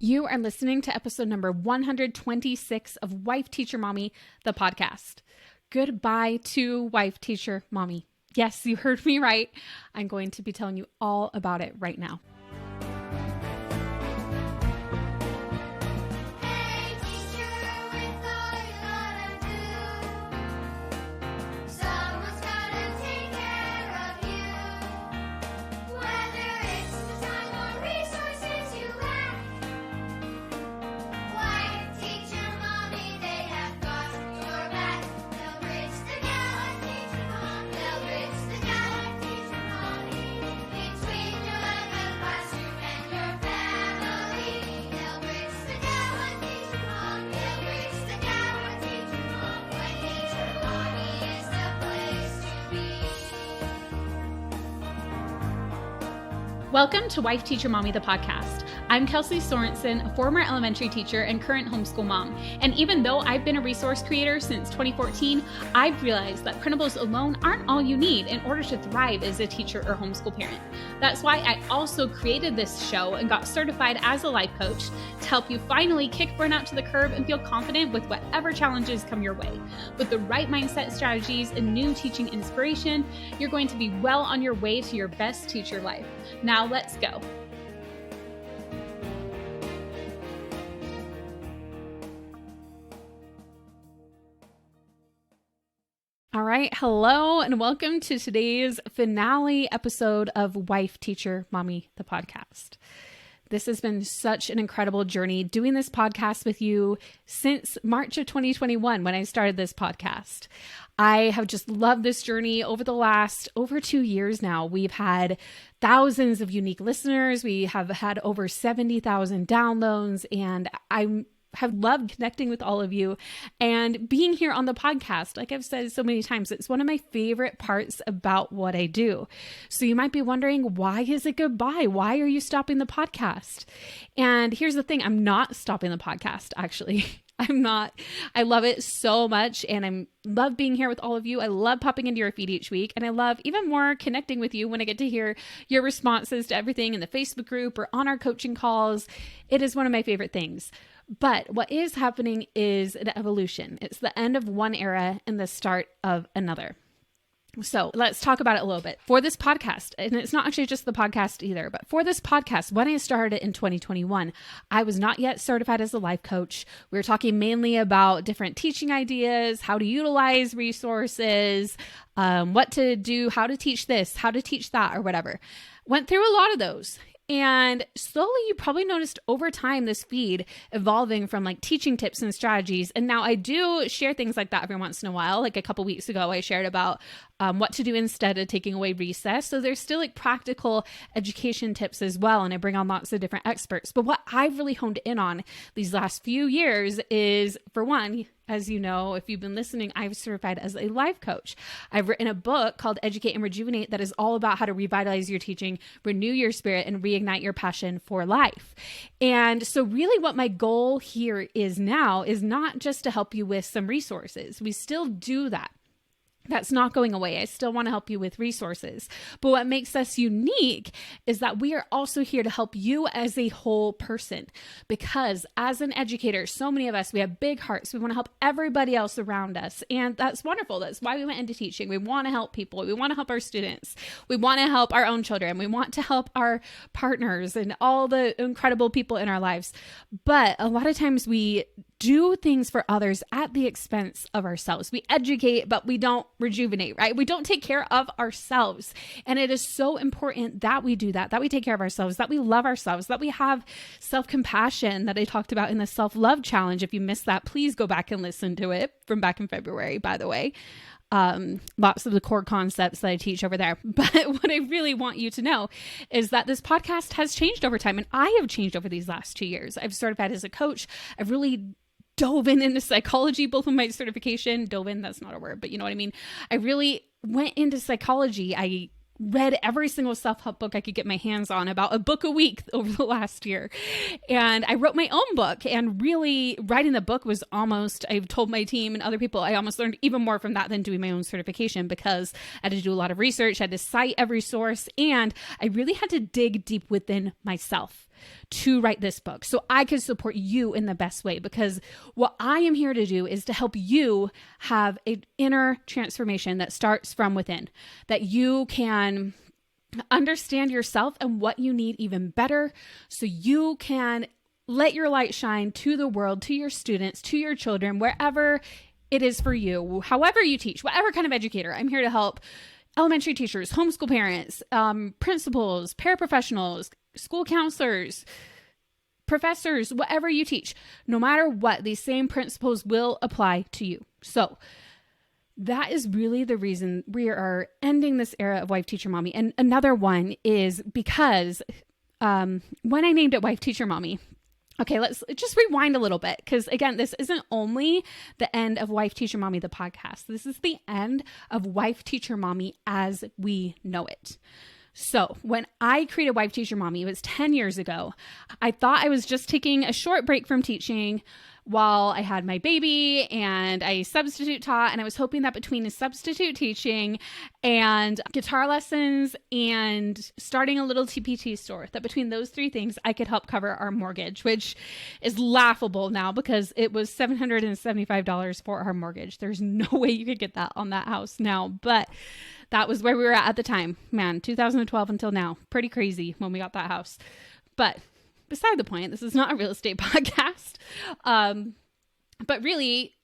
You are listening to episode number 126 of Wife, Teacher, Mommy, the podcast. Goodbye to Wife, Teacher, Mommy. Yes, you heard me right. I'm going to be telling you all about it right now. Welcome to Wife, Teacher, Mommy, the podcast. I'm Kelsey Sorensen, a former elementary teacher and current homeschool mom. And even though I've been a resource creator since 2014, I've realized that printables alone aren't all you need in order to thrive as a teacher or homeschool parent. That's why I also created this show and got certified as a life coach to help you finally kick burnout to the curb and feel confident with whatever challenges come your way. With the right mindset strategies and new teaching inspiration, you're going to be well on your way to your best teacher life. Now let's go. All right. Hello and welcome to today's finale episode of Wife, Teacher, Mommy, the podcast. This has been such an incredible journey doing this podcast with you since March of 2021 when I started this podcast. I have just loved this journey over the last over 2 years now. We've had thousands of unique listeners. We have had over 70,000 downloads, and I have loved connecting with all of you and being here on the podcast. Like I've said so many times, it's one of my favorite parts about what I do. So you might be wondering, why is it goodbye? Why are you stopping the podcast? And here's the thing, I'm not stopping the podcast, actually. I'm not. I love it so much, and I love being here with all of you. I love popping into your feed each week, and I love even more connecting with you when I get to hear your responses to everything in the Facebook group or on our coaching calls. It is one of my favorite things. But what is happening is an evolution. It's the end of one era and the start of another. So let's talk about it a little bit. For this podcast, and it's not actually just the podcast either, but for this podcast, when I started in 2021, I was not yet certified as a life coach. We were talking mainly about different teaching ideas, how to utilize resources, what to do, how to teach this, how to teach that, or whatever. Went through a lot of those. And slowly, you probably noticed over time this feed evolving from like teaching tips and strategies. And now I do share things like that every once in a while. Like a couple weeks ago, I shared about what to do instead of taking away recess. So there's still like practical education tips as well. And I bring on lots of different experts. But what I've really honed in on these last few years is, for one, as you know, if you've been listening, I've certified as a life coach. I've written a book called Educate and Rejuvenate that is all about how to revitalize your teaching, renew your spirit, and reignite your passion for life. And so really what my goal here is now is not just to help you with some resources. We still do that. That's not going away. I still want to help you with resources. But what makes us unique is that we are also here to help you as a whole person. Because as an educator, so many of us, we have big hearts. We want to help everybody else around us. And that's wonderful. That's why we went into teaching. We want to help people. We want to help our students. We want to help our own children. We want to help our partners and all the incredible people in our lives. But a lot of times we do things for others at the expense of ourselves. We educate, but we don't rejuvenate, right? We don't take care of ourselves. And it is so important that we do that we take care of ourselves, that we love ourselves, that we have self-compassion that I talked about in the self-love challenge. If you missed that, please go back and listen to it from back in February, by the way. Lots of the core concepts that I teach over there. But what I really want you to know is that this podcast has changed over time, and I have changed over these last 2 years. I've certified as a coach. I've really dove into psychology, both of my certification. Dove in, that's not a word, but you know what I mean? I really went into psychology. I read every single self-help book I could get my hands on, about a book a week over the last year. And I wrote my own book, and really writing the book was almost, I've told my team and other people, I almost learned even more from that than doing my own certification, because I had to do a lot of research, I had to cite every source, and I really had to dig deep within myself. to write this book so I could support you in the best way, because what I am here to do is to help you have an inner transformation that starts from within, that you can understand yourself and what you need even better so you can let your light shine to the world, to your students, to your children, wherever it is for you, however you teach, whatever kind of educator. I'm here to help elementary teachers, homeschool parents, principals, paraprofessionals, school counselors, professors, whatever you teach. No matter what, these same principles will apply to you. So that is really the reason we are ending this era of Wife Teacher Mommy. And another one is because when I named it Wife Teacher Mommy, okay, let's just rewind a little bit, because again, this isn't only the end of Wife Teacher Mommy, the podcast. This is the end of Wife Teacher Mommy as we know it. So when I created Wife Teacher Mommy, it was 10 years ago. I thought I was just taking a short break from teaching while I had my baby, and I substitute taught, and I was hoping that between substitute teaching and guitar lessons and starting a little TPT store, that between those three things, I could help cover our mortgage, which is laughable now because it was $775 for our mortgage. There's no way you could get that on that house now, but that was where we were at the time. Man, 2012 until now. Pretty crazy when we got that house. But beside the point, this is not a real estate podcast. But really,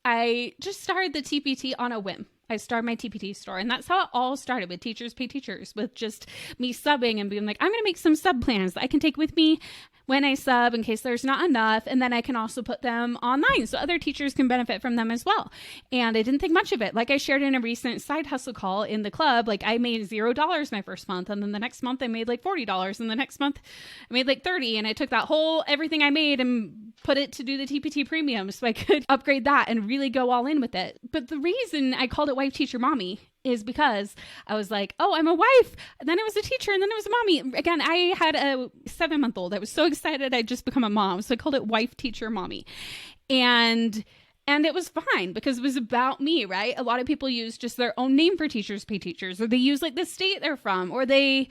I just started the TPT on a whim. I started my TPT store, and that's how it all started, with Teachers Pay Teachers, with just me subbing and being like, I'm going to make some sub plans that I can take with me when I sub in case there's not enough. And then I can also put them online so other teachers can benefit from them as well. And I didn't think much of it. Like I shared in a recent side hustle call in the club, like I made $0 my first month. And then the next month I made like $40. And the next month I made like 30. And I took that whole, everything I made and put it to do the TPT premium so I could upgrade that and really go all in with it. But the reason I called it Wife Teacher Mommy is because I was like, oh, I'm a wife. And then I was a teacher, and then I was a mommy. Again, I had a 7-month-old. I was so excited I'd just become a mom. So I called it Wife Teacher Mommy. And it was fine because it was about me, right? A lot of people use just their own name for Teachers Pay Teachers, or they use like the state they're from, or they,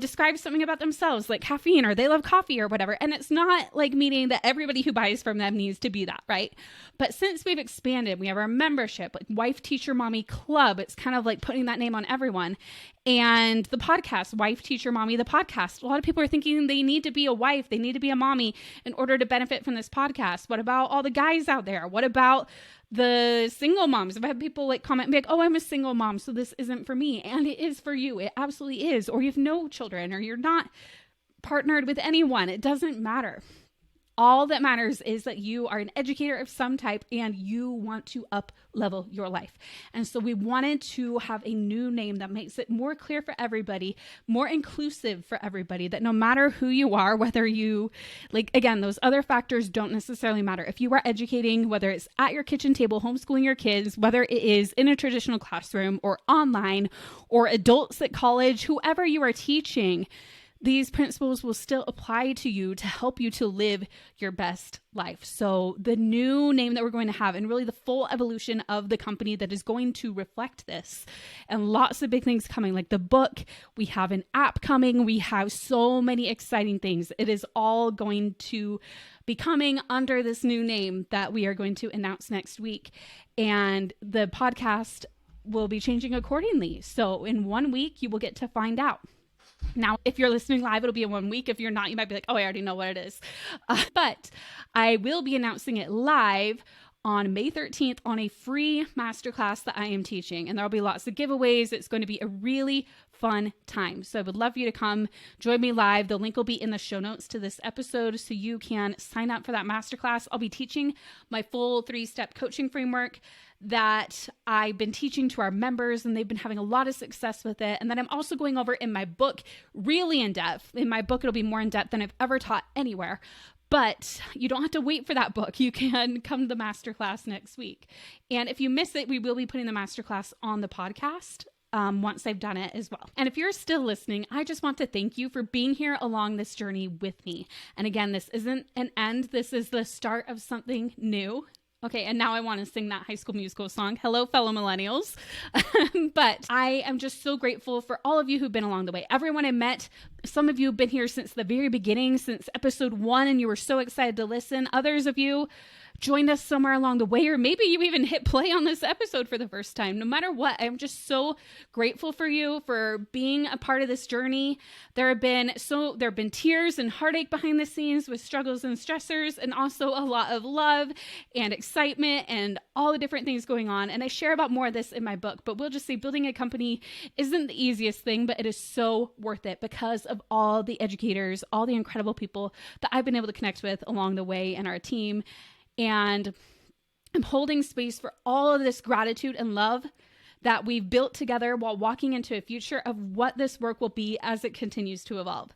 describe something about themselves like caffeine, or they love coffee or whatever. And it's not like meaning that everybody who buys from them needs to be that, right? But since we've expanded, we have our membership, like Wife Teacher Mommy Club. It's kind of like putting that name on everyone. And the podcast, Wife Teacher Mommy, the podcast. A lot of people are thinking they need to be a wife, they need to be a mommy in order to benefit from this podcast. What about all the guys out there? What about the single moms? I've had people like comment and be like, oh, I'm a single mom, so this isn't for me. And it is for you. It absolutely is. Or you have no children, or you're not partnered with anyone. It doesn't matter. All that matters is that you are an educator of some type and you want to up level your life. And so we wanted to have a new name that makes it more clear for everybody, more inclusive for everybody, that no matter who you are, whether you, like, again, those other factors don't necessarily matter. If you are educating, whether it's at your kitchen table, homeschooling your kids, whether it is in a traditional classroom or online, or adults at college, whoever you are teaching, these principles will still apply to you to help you to live your best life. So the new name that we're going to have, and really the full evolution of the company that is going to reflect this, and lots of big things coming, like the book, we have an app coming, we have so many exciting things. It is all going to be coming under this new name that we are going to announce next week. And the podcast will be changing accordingly. So in 1 week, you will get to find out. Now, if you're listening live, it'll be in 1 week. If you're not, you might be like, oh, I already know what it is. But I will be announcing it live on May 13th on a free masterclass that I am teaching. And there'll be lots of giveaways. It's going to be a really fun time. So I would love for you to come join me live. The link will be in the show notes to this episode so you can sign up for that masterclass. I'll be teaching my full 3-step coaching framework that I've been teaching to our members, and they've been having a lot of success with it. And then I'm also going over in my book really in depth. In my book, it'll be more in depth than I've ever taught anywhere. But you don't have to wait for that book. You can come to the masterclass next week. And if you miss it, we will be putting the masterclass on the podcast once I've done it as well. And if you're still listening, I just want to thank you for being here along this journey with me. And again, this isn't an end. This is the start of something new. Okay, and now I want to sing that High School Musical song. Hello, fellow millennials. But I am just so grateful for all of you who've been along the way. Everyone I met, some of you have been here since the very beginning, since episode 1, and you were so excited to listen. Others of you joined us somewhere along the way, or maybe you even hit play on this episode for the first time. No matter what, I'm just so grateful for you for being a part of this journey. There have been tears and heartache behind the scenes with struggles and stressors, and also a lot of love and excitement and all the different things going on. And I share about more of this in my book, but we'll just say building a company isn't the easiest thing, but it is so worth it because of all the educators, all the incredible people that I've been able to connect with along the way in our team. And I'm holding space for all of this gratitude and love that we've built together while walking into a future of what this work will be as it continues to evolve.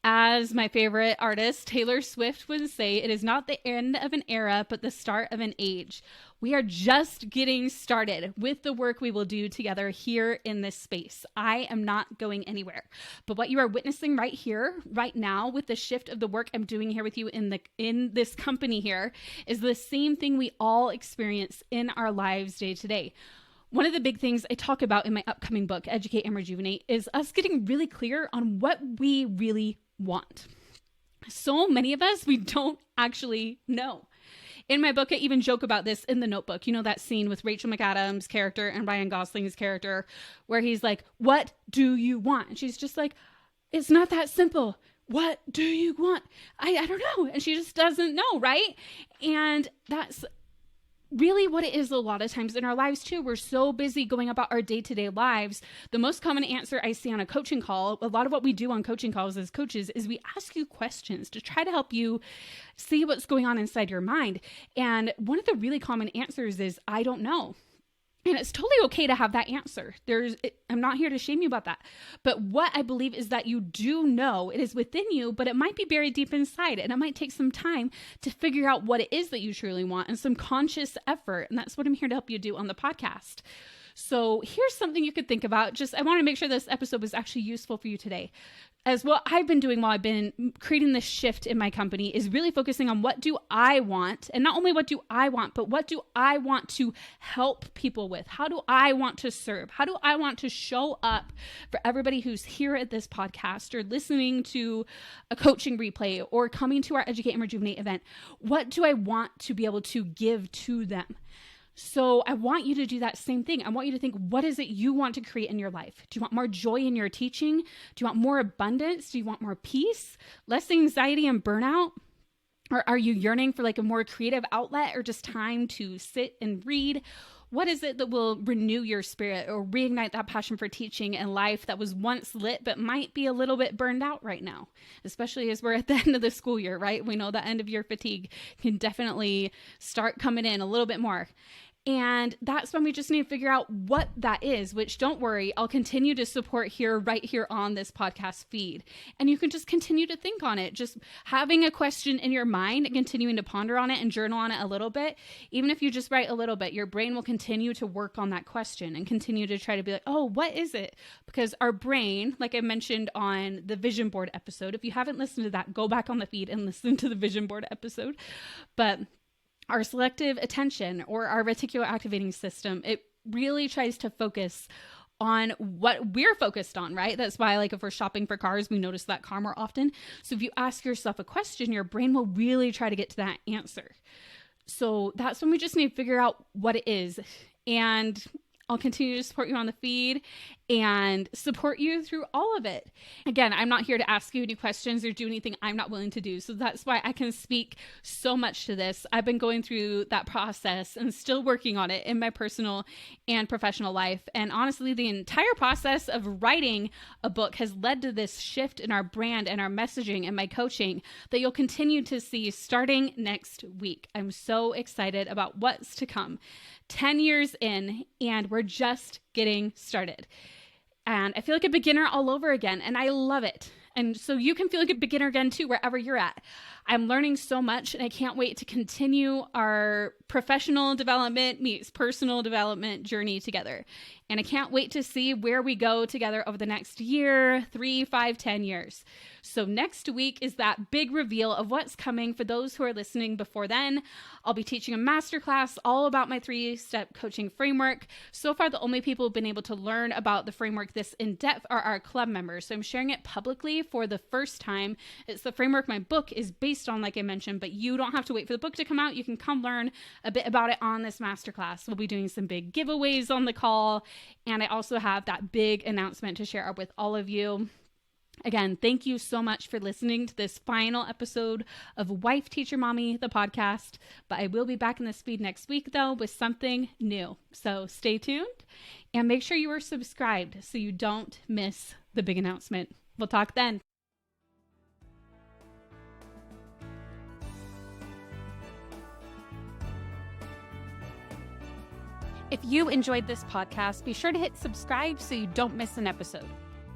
As my favorite artist, Taylor Swift, would say, it is not the end of an era, but the start of an age. We are just getting started with the work we will do together here in this space. I am not going anywhere. But what you are witnessing right here, right now, with the shift of the work I'm doing here with you in this company here, is the same thing we all experience in our lives day to day. One of the big things I talk about in my upcoming book, Educate and Rejuvenate, is us getting really clear on what we really want. So many of us, we don't actually know. In my book, I even joke about this in the Notebook. You know that scene with Rachel McAdams' character and Ryan Gosling's character where he's like, what do you want? And she's just like, it's not that simple. What do you want? I don't know. And she just doesn't know, right? And that's really what it is a lot of times in our lives too. We're so busy going about our day-to-day lives. The most common answer I see on a coaching call, a lot of what we do on coaching calls as coaches, is we ask you questions to try to help you see what's going on inside your mind. And one of the really common answers is, I don't know. And it's totally okay to have that answer. I'm not here to shame you about that. But what I believe is that you do know, it is within you, but it might be buried deep inside. And it might take some time to figure out what it is that you truly want and some conscious effort. And that's what I'm here to help you do on the podcast. So here's something you could think about. I want to make sure this episode was actually useful for you today. As what I've been doing while I've been creating this shift in my company is really focusing on what do I want, and not only what do I want, but what do I want to help people with? How do I want to serve? How do I want to show up for everybody who's here at this podcast or listening to a coaching replay or coming to our Educate and Rejuvenate event? What do I want to be able to give to them? So I want you to do that same thing. I want you to think, what is it you want to create in your life? Do you want more joy in your teaching? Do you want more abundance? Do you want more peace? Less anxiety and burnout? Or are you yearning for like a more creative outlet or just time to sit and read? What is it that will renew your spirit or reignite that passion for teaching and life that was once lit but might be a little bit burned out right now, especially as we're at the end of the school year, right? We know that end of year fatigue can definitely start coming in a little bit more. And that's when we just need to figure out what that is, which don't worry, I'll continue to support right here on this podcast feed. And you can just continue to think on it, just having a question in your mind and continuing to ponder on it and journal on it a little bit. Even if you just write a little bit, your brain will continue to work on that question and continue to try to be like, oh, what is it? Because our brain, like I mentioned on the vision board episode, if you haven't listened to that, go back on the feed and listen to the vision board episode. But our selective attention or our reticular activating system, it really tries to focus on what we're focused on, right? That's why, like, if we're shopping for cars, we notice that car more often. So if you ask yourself a question, your brain will really try to get to that answer. So that's when we just need to figure out what it is. And I'll continue to support you on the feed and support you through all of it. Again, I'm not here to ask you any questions or do anything I'm not willing to do. So that's why I can speak so much to this. I've been going through that process and still working on it in my personal and professional life. And honestly, the entire process of writing a book has led to this shift in our brand and our messaging and my coaching that you'll continue to see starting next week. I'm so excited about what's to come. 10 years in, and we're just getting started. And I feel like a beginner all over again, and I love it. And so you can feel like a beginner again too, wherever you're at. I'm learning so much and I can't wait to continue our professional development meets personal development journey together. And I can't wait to see where we go together over the next year, 3, 5, 10 years. So next week is that big reveal of what's coming for those who are listening before then. I'll be teaching a masterclass all about my 3-step coaching framework. So far, the only people who've been able to learn about the framework this in depth are our club members. So I'm sharing it publicly for the first time. It's the framework my book is based on, like I mentioned, but you don't have to wait for the book to come out. You can come learn a bit about it on this masterclass. We'll be doing some big giveaways on the call. And I also have that big announcement to share with all of you. Again, thank you so much for listening to this final episode of Wife Teacher Mommy, the podcast. But I will be back in this feed next week, though, with something new. So stay tuned and make sure you are subscribed so you don't miss the big announcement. We'll talk then. If you enjoyed this podcast, be sure to hit subscribe so you don't miss an episode.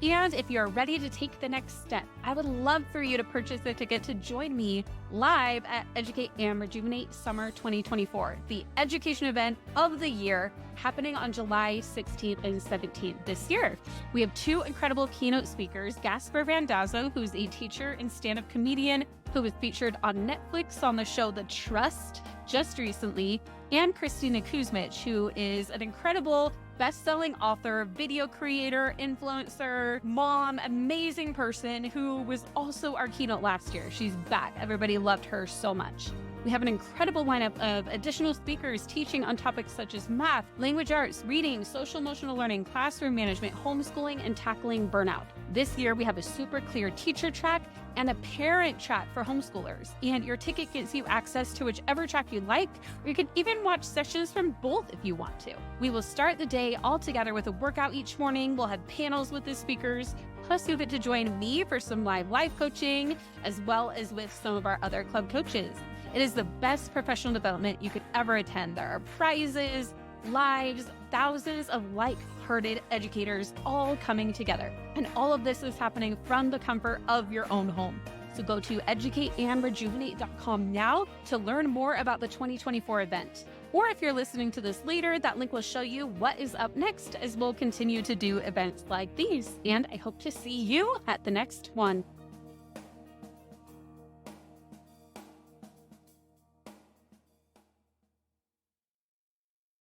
And if you're ready to take the next step, I would love for you to purchase a ticket to join me live at Educate and Rejuvenate Summer 2024, the education event of the year happening on July 16th and 17th this year. We have 2 incredible keynote speakers, Gasper Vandazzo, who's a teacher and stand-up comedian who was featured on Netflix on the show The Trust just recently, and Christina Kuzmich, who is an incredible best-selling author, video creator, influencer, mom, amazing person who was also our keynote last year. She's back. Everybody loved her so much. We have an incredible lineup of additional speakers teaching on topics such as math, language arts, reading, social emotional learning, classroom management, homeschooling, and tackling burnout. This year, we have a super clear teacher track and a parent track for homeschoolers. And your ticket gives you access to whichever track you like, or you can even watch sessions from both if you want to. We will start the day all together with a workout each morning. We'll have panels with the speakers. Plus, you'll get to join me for some live coaching, as well as with some of our other club coaches. It is the best professional development you could ever attend. There are prizes, lives, thousands of like-hearted educators all coming together. And all of this is happening from the comfort of your own home. So go to educateandrejuvenate.com now to learn more about the 2024 event. Or if you're listening to this later, that link will show you what is up next as we'll continue to do events like these. And I hope to see you at the next one.